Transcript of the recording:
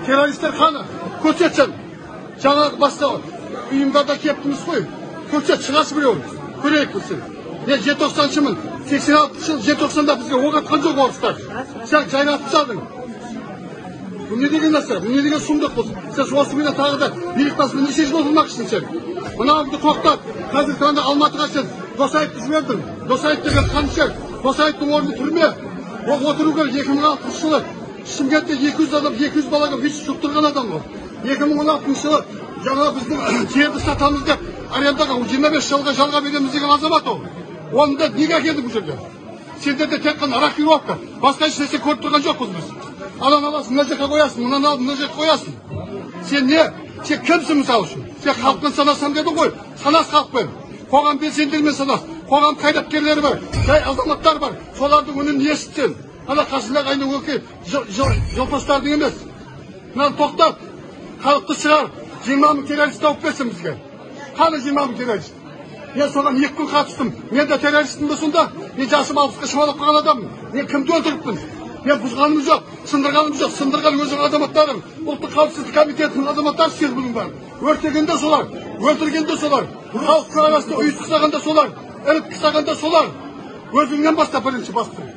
Teröristler kanı, köçetsen, жаңағы басқа ұйымдарда кептіңіз қой, көшет шығасы біреуіміз, көрейік біздің. Мен 90-шымын, 86 жыл 90-да бізге оқ атқан жоқ орыстар. Сен жайратып салдың. Бұл не деген нәрсе, бұл не деген сұмдық бұл. Сен осымен тағы да биліктасымен неше жыл отырмақшысың сен. Мынауыңды тоқтат, қазір таңда Алматыға сен Досаевты жібердің. Досаев деген қаншер, Досаевтың орны түрме. Ол отыру керек 2006 жылы. Шымкентте 200 адам, 200 балаға ВИЧ жұқтырған адам ғой. 2016 жылы жаңа біздің жерді сатамыз деп арендаға 25 жылға жалға береміз деген азамат ол. Онда неге әкелді бұл жерге? Сендерде тек қана рокировка, басқа еш нәрсе көріп тұрған жоқпыз біз. Ананы аласың, мына жаққа қоясың, мынаны алып, мына жаққа қоясың. Сен не? Сен кімсің мысал үшін? Сен халықпен санасам дедің ғой, санас халықпен. Қоғам белсенділермен санас, қоғам қайраткерлері бар, жай азаматтар бар. Солардың үнін естісін. Ана қасындағы айны өке жолпостардың емес. Мынаны тоқтат. Халықты шығар, 20 мың террорист тауып берсін бізге. Қаны 20 мың террорист? Мен соған 2 күн қатыстым. Мен де террористпін бе сонда? Мен жасым 60-қа шамалап қалған адаммын. Мен кімді өлтіріппін? Мен бұзғаным жоқ, сындырғаным жоқ. Сындырған өзің азаматтарың, ұлттық қауіпсіздік комитетінің азаматтары сіз бұның бәрі. Өртеген де солар, өлтірген де солар. Халықтың арасында ұйытқысаған да солар, іліп қысаған да солар. Өзіңнен бастап бірінші басты.